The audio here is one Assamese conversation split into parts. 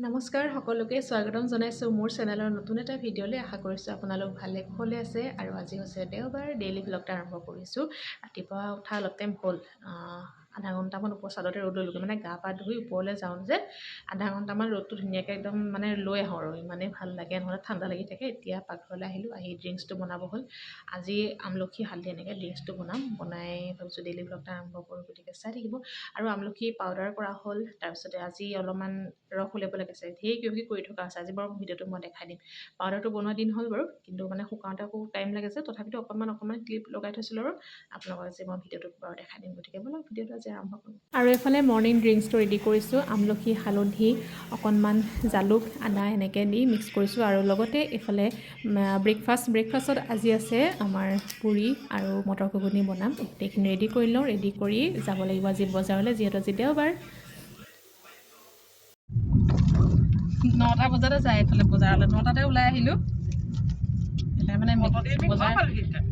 নমস্কাৰ সকলোকে স্বাগতম জনাইছোঁ মোৰ চেনেলৰ নতুন এটা ভিডিঅ'লৈ। আশা কৰিছোঁ আপোনালোক ভালে কুশলে আছে। আৰু আজি হৈছে দেওবাৰ, ডেইলি ব্লগটা আৰম্ভ কৰিছোঁ। ৰাতিপুৱা উঠা অলপ টাইম হ'ল, আধা ঘণ্টামান ওপৰ চাদতে ৰ'দ ল'লোঁ, মানে গা পা ধুই ওপৰলৈ যাওঁ যে আধা ঘণ্টামান ৰ'দটো ধুনীয়াকৈ একদম মানে লৈ আহোঁ আৰু ইমানেই ভাল লাগে, নহ'লে ঠাণ্ডা লাগি থাকে। এতিয়া পাকঘৰলৈ আহিলোঁ, আহি ড্ৰিংকছটো বনাব হ'ল। আজি আমলখি হালধি এনেকৈ ড্ৰিংকছটো বনাই ভাবিছোঁ ডেইলি ব্লগটা আৰম্ভ কৰোঁ, গতিকে চাই থাকিব। আৰু আমলখি পাউডাৰ কৰা হ'ল, তাৰপিছতে আজি অলপমান ৰস উলিয়াব লাগিছে, ঢেৰ কিবা কৰি থকা আছে। আজি বাৰু ভিডিঅ'টো মই দেখাই দিম। পাউডাৰটো বনোৱা দিন হ'ল বাৰু, কিন্তু মানে শুকাওঁতে আকৌ টাইম লাগে যে, তথাপিতো অকণমান ক্লিপ লগাই থৈছিলোঁ আৰু আপোনালোকক আজি মই ভিডিঅ'টোত বাৰু দেখাই দিম। গতিকে বলক ভিডিঅ'টো আজি আৰম্ভ কৰোঁ। আৰু এইফালে মৰ্ণিং ড্ৰিংকছটো ৰেডি কৰিছোঁ। আমলখি হালধি অকণমান জালুক আদা এনেকৈ দি মিক্স কৰিছোঁ। আৰু লগতে এইফালে ব্ৰেকফাষ্টত আজি আছে আমাৰ পুৰি আৰু মটৰ ঘুগুনি বনাম। গোটেইখিনি ৰেডি কৰি লওঁ, ৰেডি কৰি যাব লাগিব আজি বজাৰলৈ, যিহেতু আজি দেওবাৰ। 9টা বজাতে যায় এইফালে বজাৰলৈ, 9টাতে ওলাই আহিলোঁ। এতিয়া মানে বজাৰ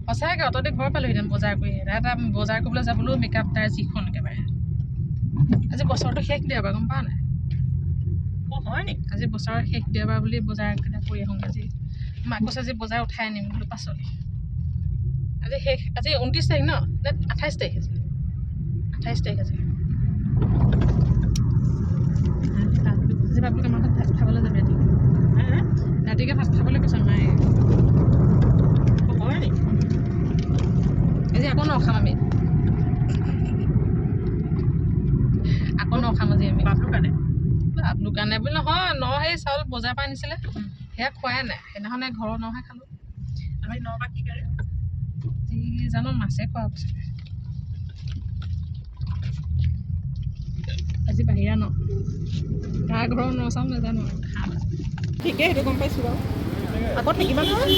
সঁচাকৈ অট'তে ঘৰ পালোঁহেঁতেন বজাৰ কৰি। এটা বজাৰ কৰিবলৈ যাবলৈও মেকআপ তাৰ যিখন একেবাৰে। আজি বছৰটো শেষ দেওবাৰ, গম পাওঁ নাই? হয় নেকি? আজি বছৰৰ শেষ দেওবাৰ বুলি বজাৰকেইটা কৰি আহোঁ। আজি মাক কৈছে আজি বজাৰ উঠাই আনিম বোলো পাছলৈ। আজি 29 তাৰিখ ন, নে 28 তাৰিখ? আজি 28 তাৰিখ। আজি বাবুক আমাৰ ঘৰত ভাত খাবলৈ যাবে ৰাতিকে ভাত খাবলৈ কৈছে মায়ে। হয় নেকি? আজি আকৌ নখাম আমি, আকৌ নখাম আজি আমি। বাবলুৰ কাৰণে বুলি নহয়, সেই চাউল বজাৰৰ পৰা আনিছিলে, সেয়া খোৱাই নাই। সেইদিনাখনে ঘৰৰ নহে খালোঁ। আমি বা কি কৰে জানো, মাছে খোৱা কৈছে। আজি বাহিৰা তাৰ ঘৰৰ চাউল নাজানো, ঠিকে সেইটো গম পাইছোঁ বাৰু। আকৌ থাকিবা নহয়।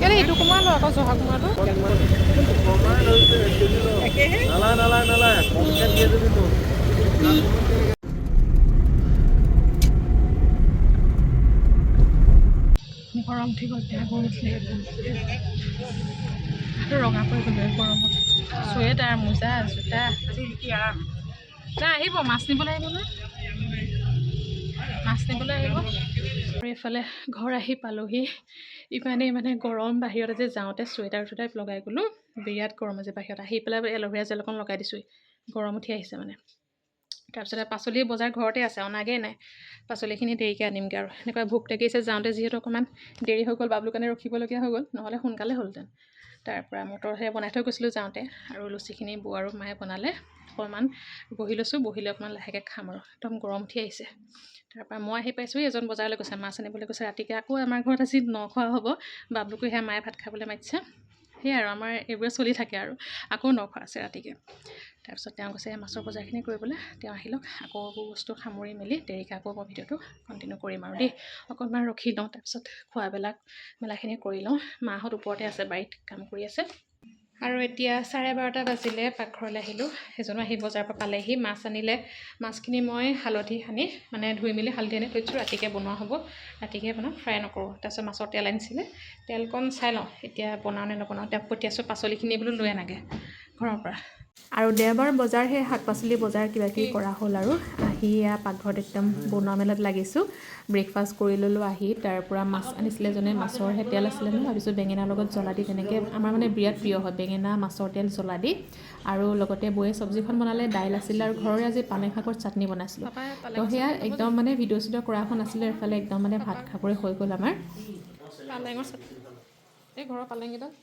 কেলে এইটো কোমোৰা লয় আকৌ জহা কোমোৰাটো একেহে। গৰম উঠি গ'ল, গৰম উঠিলে ৰঙা পৰি গ'ল গৰমত। চুৱেটাৰ, মোজা, জোতা নাই আহিব, মাছ নিবলৈ আহিব নহয়, মাছ নিবলৈ আহিব। আৰু এইফালে ঘৰ আহি পালোহি। ইমানেই মানে গৰম, বাহিৰত আজি যাওঁতে চুৱেটাৰ লগাই গ'লোঁ। বিৰাট গৰম আজি বাহিৰত। আহি পেলাই এল'ভেৰা জেল অকণ লগাই দিছোঁ, গৰম উঠি আহিছে মানে। তাৰপিছতে পাচলি বজাৰ ঘৰতে আছে, অনাগৈ নাই। পাচলিখিনি দেৰিকৈ আনিমগৈ আৰু এনেকুৱা ভোক লাগিছে যাওঁতে, যিহেতু অকণমান দেৰি হৈ গ'ল, বাবলুৰ কাৰণে ৰখিবলগীয়া হৈ গ'ল, নহ'লে সোনকালে হ'লহেঁতেন। তাৰপৰা মটৰহে বনাই থৈ গৈছিলোঁ যাওঁতে, আৰু লুচিখিনি বৌ আৰু মায়ে বনালে। অকণমান বহি লৈছোঁ, বহিলৈ অকণমান লাহেকৈ খাম আৰু একদম গৰম উঠি আহিছে। তাৰপৰা মই আহি পাইছোঁ, এজন বজাৰলৈ গৈছে, মাছ আনিবলৈ কৈছে। ৰাতিকৈ আকৌ আমাৰ ঘৰত আজি নখোৱা হ'ব। বাবলুকো সেয়া মায়ে ভাত খাবলৈ মাতিছে। সেয়াই আৰু আমাৰ এইবোৰে চলি থাকে আৰু। আকৌ নখোৱা আছে ৰাতিকৈ। তাৰপিছত তেওঁ কৈছে মাছৰ বজাৰখিনি কৰিবলৈ, তেওঁ আহি লওক, আকৌ বস্তু সামৰি মেলি দেৰিকৈ আকৌ মই ভিডিঅ'টো কণ্টিনিউ কৰিম আৰু দেই। অকণমান ৰখি লওঁ, তাৰপিছত মেলাখিনি কৰি লওঁ। মাহঁত ওপৰতে আছে, বাৰীত কাম কৰি আছে। আৰু এতিয়া 12:30 বাজিলে, পাকঘৰলৈ আহিলোঁ। এজনো আহি বজাৰৰ পৰা পালেহি, মাছ আনিলে। মাছখিনি মই হালধি সানি মানে ধুই মেলি হালধি আনি থৈছোঁ, ৰাতিকৈ বনোৱা হ'ব। ৰাতিকৈ বনাম, ফ্ৰাই নকৰোঁ। তাৰপিছত মাছৰ তেল আনিছিলে, তেলকণ চাই লওঁ এতিয়া বনাওঁ নে নবনাওঁ। তেওঁক পঠিয়াইছোঁ পাচলিখিনি বোলো লৈ আনাগে ঘৰৰ পৰা। আৰু দেওবাৰ বজাৰ, সেই শাক পাচলি বজাৰ কিবাকিবি কৰা হ'ল। আৰু আহি পাকঘৰত একদম বনোৱা মেলাত লাগিছোঁ। ব্ৰেকফাষ্ট কৰি ল'লোঁ আহি। তাৰ পৰা মাছ আনিছিলে জনে, মাছৰহে তেল আছিলে নহয়, ভাবিছোঁ বেঙেনাৰ লগত জ্বলা দি তেনেকৈ, আমাৰ মানে বিৰাট প্ৰিয় হয় বেঙেনা মাছৰ তেল জ্বলা দি। আৰু লগতে বৌয়ে চব্জিখন বনালে, দাইল আছিলে, আৰু ঘৰৰে আজি পালেং শাকৰ চাটনি বনাইছিলোঁ। তো সেয়া একদম মানে ভিডিঅ' কৰা এখন আছিলে, এইফালে একদম মানে ভাত খাবৰে হৈ গ'ল আমাৰ। পালেঙৰ চাটনি, এই ঘৰৰ পালেংকেইডাল।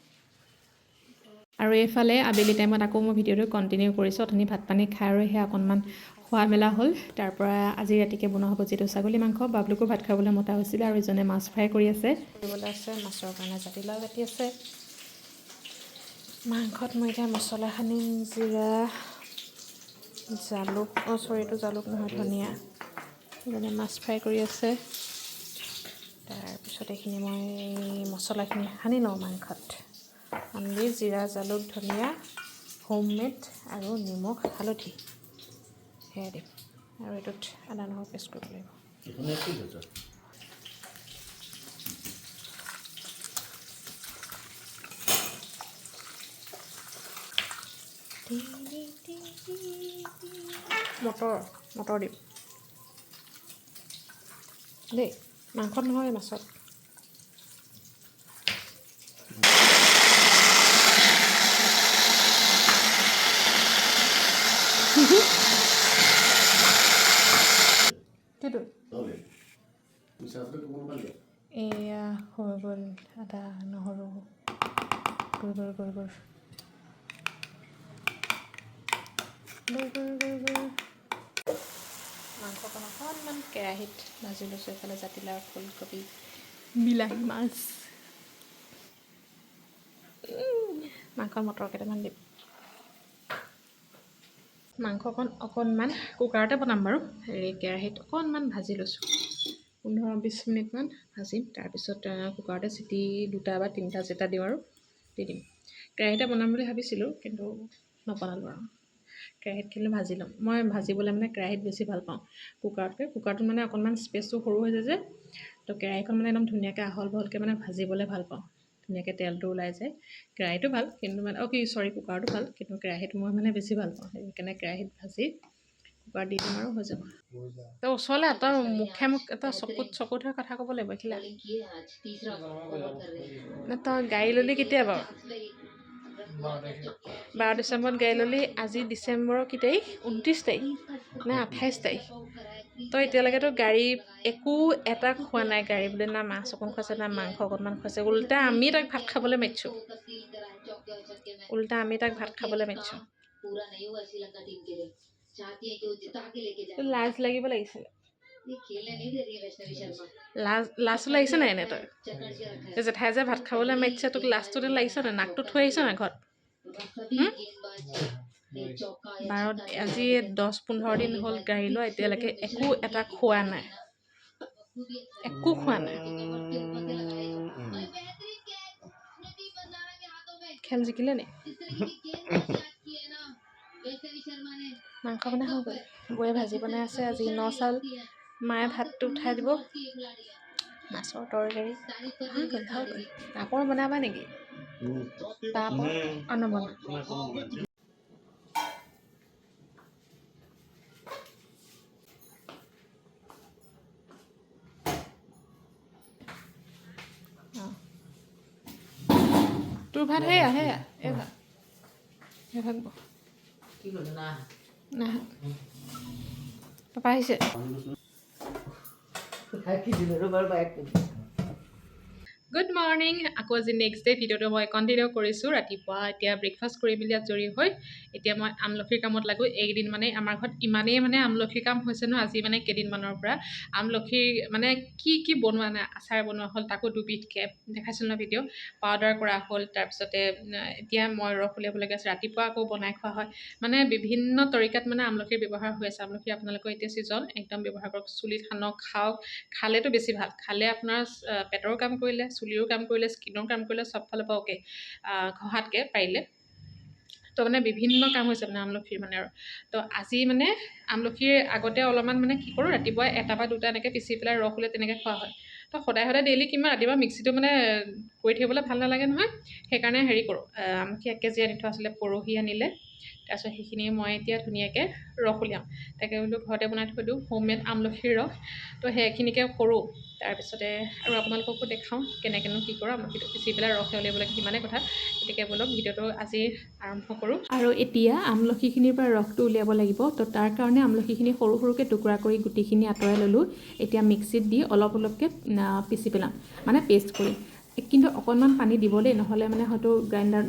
আৰু এইফালে আবেলি টাইমত আকৌ মই ভিডিঅ'টো কণ্টিনিউ কৰিছোঁ। অথনি ভাত পানী খাই আৰু সেয়া অকণমান খোৱা মেলা হ'ল। তাৰ পৰা আজি ৰাতিকৈ বনোৱা হ'ব যিটো ছাগলী মাংস। বাবলুকো ভাত খাবলৈ মতা হৈছিলে, আৰু ইজনে মাছ ফ্ৰাই কৰি আছে। কৰিবলৈ আছে মাছৰ কাৰণে জাতিলাও কাটি আছে। মাংসত মই এতিয়া মছলা সানিম, জিৰা, জালুক, এইটো জালুক নহয়, ধনিয়া। ইজনে মাছ ফ্ৰাই কৰি আছে। তাৰপিছত এইখিনি মই মছলাখিনি সানি লওঁ মাংসত। আমি জিৰা, জালুক, ধনিয়া, হোমমেড আৰু নিমখ, হালধি সেয়া দিম। আৰু এইটোত আদা নহৰু পেষ্ট কৰিব লাগিব। মটৰ দিম দেই, মাংসত নহয় মাছত। কিটো এয়া হৈ গ'ল, আদা নহৰু গৈ মাংসকণ অকণমান কেৰাহীত ভাজি লৈছোঁ। এইফালে জাতিলাও, ফুলকবি, বিলাহী, মাছ, মাংসত মটৰ কেইটামান দিম। মাংসকণ অকণমান কুকাৰতে বনাম বাৰু, কেৰাহীত অকণমান ভাজি লৈছোঁ। 15-20 মিনিটমান ভাজিম। তাৰপিছত কুকাৰতে চিটি 2টা বা 3টা যেটা দিওঁ আৰু দি দিম। কেৰাহীতে বনাম বুলি ভাবিছিলোঁ, কিন্তু নবনালোঁ আৰু। কেৰাহীত কিন্তু ভাজি ল'ম। মই ভাজিবলৈ মানে কেৰাহীত বেছি ভাল পাওঁ কুকাৰতকৈ। কুকাৰটোত মানে অকণমান স্পেচটো সৰু হৈ যায় যে, তো কেৰাহীখন মানে একদম ধুনীয়াকৈ আহল বহলকৈ মানে ভাজিবলৈ ভাল পাওঁ। ধুনীয়াকৈ তেলটো ওলাই যায়। কেৰাহীটো ভাল, কিন্তু মানে কুকাৰটো ভাল, কিন্তু কেৰাহীটো মই মানে বেছি ভাল পাওঁ। সেইকাৰণে কেৰাহীত ভাজি কুকাৰ দি দিম আৰু হৈ যাব। তই ওচৰলৈ তই মুখে তই চকুত হৈ কথা ক'ব লাগিব। এইখিলা তই গাড়ী ল'লি কেতিয়া বাৰু? 12 ডিচেম্বৰত গাড়ী ল'লি। আজি ডিচেম্বৰৰ কি তাৰিখ? 29 তাৰিখ নে 28 তাৰিখ? তই এতিয়ালৈকেতো গাড়ী একো এটা খোৱা নাই। গাড়ী বোলে না মাছ অকণ খুৱাইছে, না মাংস অকণমান খুৱাইছে। উল্টা আমি তাক ভাত খাবলৈ মাতিছোঁ। লাজ লাগিব লাগিছিলে। লাজটো লাগিছে নাই এনে? তই জেঠাই যে ভাত খাবলৈ মাতিছে, তোক লাজটো লাগিছে নাই? নাকটো থৈ আহিছ নাই ঘৰত? আজি 10-15 দিন হ'ল গাড়ী লোৱা, এতিয়ালৈকে একো এটা খোৱা নাই। খেল জিকিলে নি? মাংস বনাই হৈ গ'ল। বৌয়ে ভাজি বনাই আছে আজি 9 চাউল। মায়ে ভাতটো উঠাই দিব। মাছৰ তৰকাৰী হৈ গ'ল। পাপৰ বনাবা নেকি? পাপৰ নবনা। তোৰ ভাত সেয়া এই ভাত না পাপা আহিছে। Good morning. আকৌ আজি নেক্সট ডে ভিডিঅ'টো মই কণ্টিনিউ কৰিছোঁ। ৰাতিপুৱা এতিয়া ব্ৰেকফাষ্ট কৰি মেলি আজৰি হৈ এতিয়া মই আমলখিৰ কামত লাগোঁ। এইকেইদিন মানে আমাৰ ঘৰত ইমানেই মানে আমলখিৰ কাম হৈছে ন, আজি মানে কেইদিনমানৰ পৰা আমলখিৰ মানে কি বনোৱা নাই, আচাৰ বনোৱা হ'ল, তাকো দুবিধকৈ দেখাইছিলোঁ ন ভিডিঅ'। পাউডাৰ কৰা হ'ল, তাৰপিছতে এতিয়া মই ৰস উলিয়াবলগীয়া আছে। ৰাতিপুৱা আকৌ বনাই খোৱা হয়। মানে বিভিন্ন তৰিকাত মানে আমলখিৰ ব্যৱহাৰ হৈ আছে। আমলখি আপোনালোকৰ এতিয়া ছিজন, একদম ব্যৱহাৰ কৰক। চুলিত সানক, খাওক। খালেতো বেছি ভাল। খালে আপোনাৰ পেটৰ কাম কৰিলে, চুলিৰো কাম কৰিলে, স্কিনৰ কাম কৰিলে, চব ফালৰ পৰা অ'কে। ঘঁহাতকৈ পাৰিলে তো মানে বিভিন্ন কাম হৈছে মানে আমলখিৰ মানে আৰু। তো আজি মানে আমলখিৰ আগতে অলপমান মানে কি কৰোঁ, ৰাতিপুৱা 1 বা 2টা এনেকৈ পিচি পেলাই ৰস ওলাই তেনেকৈ খোৱা হয়। তো সদায় ডেইলি কিমান ৰাতিপুৱা মিক্সিটো মানে কৰি থাকিবলৈ ভাল নালাগে নহয়। সেইকাৰণে হেৰি কৰোঁ, আমলখি 1 কেজি আনি থোৱা আছিলে, পৰহি আনিলে। তাৰপিছত সেইখিনি মই এতিয়া ধুনীয়াকৈ ৰস উলিয়াম। তাকে বোলো ঘৰতে বনাই থৈ দিওঁ, হোমমেড আমলখিৰ ৰস। তো সেইখিনিকে কৰোঁ। তাৰপিছতে আৰু আপোনালোককো দেখাওঁ কেনেকৈনো কি কৰোঁ। আমলখিটো পিচি পেলাই ৰস উলিয়াবলৈ সিমানেই কথা। গতিকে বলক ভিডিঅ'টো আজি আৰম্ভ কৰোঁ। আৰু এতিয়া আমলখিখিনিৰ পৰা ৰসটো উলিয়াব লাগিব। তো তাৰ কাৰণে আমলখিখিনি সৰু সৰুকৈ টুকুৰা কৰি গুটিখিনি আঁতৰাই ল'লোঁ। এতিয়া মিক্সিত দি অলপকৈ পিচি পেলাম, মানে পেষ্ট কৰি। কিন্তু অকণমান পানী দিব দেই, নহ'লে মানে হয়তো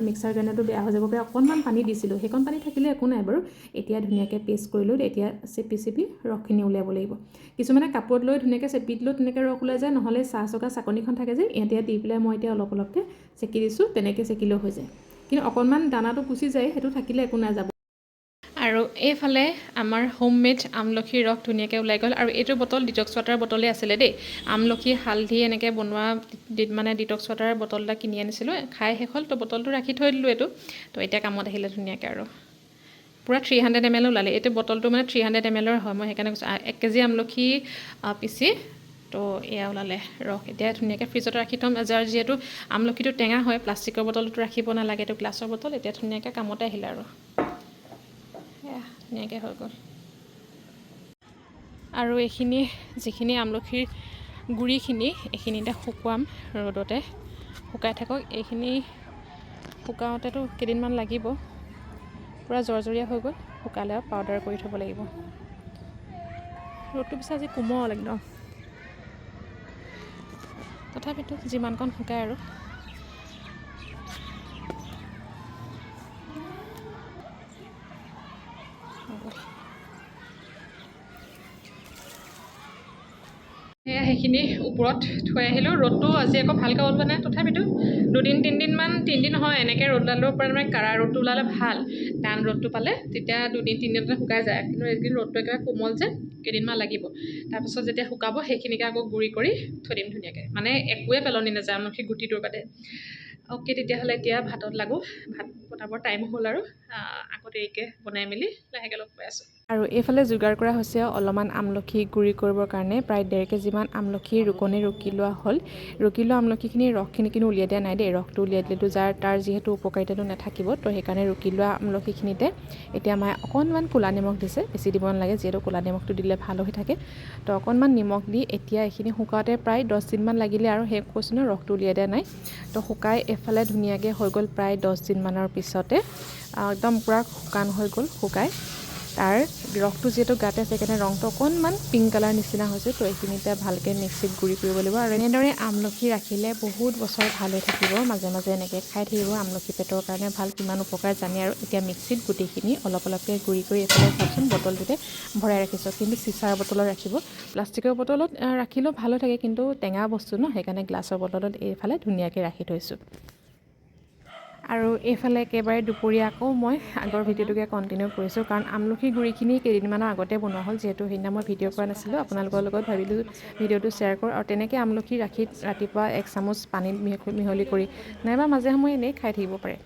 মিক্সাৰ গ্ৰাইণ্ডাৰটো বেয়া হৈ যাব পাৰে। অকণমান পানী দিছিলোঁ, সেইকণ পানী থাকিলে একো নাই বাৰু। এতিয়া ধুনীয়াকৈ পেষ্ট কৰি লৈ এতিয়া চেপি ৰসখিনি উলিয়াব লাগিব। কিছুমানে কাপোৰত লৈ ধুনীয়াকৈ চেপি দিলেও তেনেকৈ ৰস ওলাই যায়, নহ'লে চাহ চকা চাকনিখন থাকে যে, এতিয়া দি পেলাই মই এতিয়া অলপকৈ চেকি দিছোঁ। তেনেকৈ চেকিলেও হৈ যায়, কিন্তু অকণমান দানাটো গুচি যায়, সেইটো থাকিলে একো নাযাব। আৰু এইফালে আমাৰ হোমমেড আমলখিৰ ৰস ধুনীয়াকৈ ওলাই গ'ল। আৰু এইটো বটল ডিটক্স ৱাটাৰ বটলেই আছিলে দেই। আমলখি হালধি এনেকৈ বনোৱা মানে ডিটক্স ৱাটাৰৰ বটল এটা কিনি আনিছিলোঁ, খাই শেষ হ'ল। তো বটলটো ৰাখি থৈ দিলোঁ এইটো। তো এতিয়া কামত আহিলে ধুনীয়াকৈ আৰু পূৰা 300 ml ওলালে। এইটো বটলটো মানে 300 ml হয়। মই সেইকাৰণে কৈছোঁ 1 কেজি আমলখি পিচি তো এয়া ওলালে ৰস। এতিয়া ধুনীয়াকৈ ফ্ৰিজত ৰাখি থ'ম। যিহেতু আমলখিটো টেঙা হয়, প্লাষ্টিকৰ বটলটো ৰাখিব নালাগে, এইটো গ্লাছৰ বটল। এতিয়া ধুনীয়াকৈ কামতে আহিলে আৰু ধুনীয়াকৈ হৈ গ'ল। আৰু এইখিনি যিখিনি আমলখিৰ গুৰিখিনি এইখিনিতে শুকুৱাম ৰ'দতে শুকাই থাকক। এইখিনি শুকাওঁতেতো কেইদিনমান লাগিব, পূৰা জৰজৰীয়া হৈ গ'ল। শুকালে আৰু পাউডাৰ কৰি থ'ব লাগিব। ৰ'দটো পিছে আজি কোমল একদম, তথাপিতো যিমানকণ শুকায় আৰু সেয়া সেইখিনি ওপৰত থৈ আহিলোঁ। ৰ'দটো আজি আকৌ ভালকৈ ওলোৱা নাই, তথাপিতো 2-3 দিন হয় এনেকৈ ৰ'দ ওলালেও পৰা মানে কাঢ়া ৰ'দটো ওলালে ভাল। টান ৰ'দটো পালে তেতিয়া 2-3 দিনতে শুকাই যায়, কিন্তু এইকেইদিন ৰ'দটো একেবাৰে কোমল যে কেইদিনমান লাগিব। তাৰপিছত যেতিয়া শুকাব সেইখিনিকে আকৌ গুড়ি কৰি থৈ দিম ধুনীয়াকৈ, মানে একোৱে পেলনি নাযায় আমলখি গুটিটোৰ বাদে। অ'কে, তেতিয়াহ'লে এতিয়া ভাতত লাগোঁ। ভাত বনাবৰ টাইম হ'ল আৰু আকৌ দেৰিকৈ বনাই মেলি লাহেকৈ লগ পাই আছোঁ। আৰু এইফালে যোগাৰ কৰা হৈছে অলপমান আমলখি গুড়ি কৰিবৰ কাৰণে। প্ৰায় 1.5 কেজিমান আমলখি ৰুকনি ৰুকি লোৱা হ'ল। ৰুকি লোৱা আমলখিখিনিৰ ৰসখিনি কিন্তু উলিয়াই দিয়া নাই দেই, ৰসটো উলিয়াই দিলেতো তাৰ যিহেতু উপকাৰিতাটো নাথাকিব, তো সেইকাৰণে ৰুকি লোৱা আমলখিখিনিতে এতিয়া মায়ে অকণমান ক'লা নিমখ দিছে, বেছি দিব নালাগে যিহেতু ক'লা নিমখটো দিলে ভাল হৈ থাকে। তো অকণমান নিমখ দি এতিয়া এইখিনি শুকাওঁতে প্ৰায় 10 দিনমান লাগিলে, আৰু সেই কৈছোঁ ন ৰসটো উলিয়াই দিয়া নাই। তো শুকাই এইফালে ধুনীয়াকৈ হৈ গ'ল প্ৰায় 10 দিনমানৰ পিছতে একদম পূৰা শুকান হৈ গ'ল। শুকাই তাৰ ৰসটো যিহেতু গাতে আছে সেইকাৰণে ৰংটো অকণমান পিংক কালাৰ নিচিনা হৈছে। তো এইখিনিতে ভালকৈ মিক্সিত গুড়ি কৰিব লাগিব। আৰু এনেদৰে আমলখি ৰাখিলে বহুত বছৰ ভাল হৈ থাকিব, মাজে মাজে এনেকৈ খাই থাকিব। আমলখি পেটৰ কাৰণে ভাল, কিমান উপকাৰ জানে। আৰু এতিয়া মিক্সিত গোটেইখিনি অলপ অলপকৈ গুড়ি কৰি এইফালে চাওকচোন বটলটোতে ভৰাই ৰাখিছোঁ, কিন্তু চিচাৰ বটলত ৰাখিব। প্লাষ্টিকৰ বটলত ৰাখিলেও ভাল হৈ থাকে, কিন্তু টেঙা বস্তু ন, সেইকাৰণে গ্লাছৰ বটলত এইফালে ধুনীয়াকৈ ৰাখি থৈছোঁ। আৰু এইফালে একেবাৰে দুপৰীয়া আকৌ মই আগৰ ভিডিঅ'টোকে কণ্টিনিউ কৰিছোঁ, কাৰণ আমলখি গুড়িখিনি কেইদিনমানৰ আগতে বনোৱা হ'ল, যিহেতু সেইদিনা মই ভিডিঅ' কৰা নাছিলোঁ। আপোনালোকৰ লগত ভাবিলোঁ ভিডিঅ'টো শ্বেয়াৰ কৰোঁ। আৰু তেনেকৈ আমলখি ৰাখি ৰাতিপুৱা 1 চামুচ পানীত মিহলি কৰি নাইবা মাজে সময়ে এনেই খাই থাকিব পাৰে।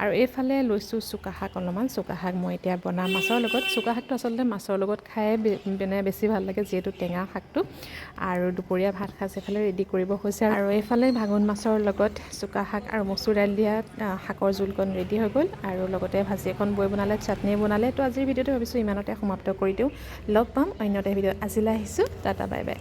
আৰু এইফালে লৈছোঁ চুকা শাক অলপমান। চুকা শাক মই এতিয়া বনাম মাছৰ লগত। চুকা শাকটো আচলতে মাছৰ লগত খায়ে বেছি ভাল লাগে, যিহেতু টেঙা শাকটো। আৰু দুপৰীয়া ভাত সাজ এইফালে ৰেডি কৰিব হৈছে। আৰু এইফালে ভাঙন মাছৰ লগত চুকা শাক আৰু মচুৰ দাইল দিয়া শাকৰ জোলকণ ৰেডি হৈ গ'ল, আৰু লগতে ভাজি এখন বনালে, চাটনি বনালে। তো আজিৰ ভিডিঅ'টো ভাবিছোঁ ইমানতে সমাপ্ত কৰি দিওঁ। লগ পাম অন্য এটা ভিডিঅ'ত। আজিলৈ আহিছোঁ, টাটা বাই বাই।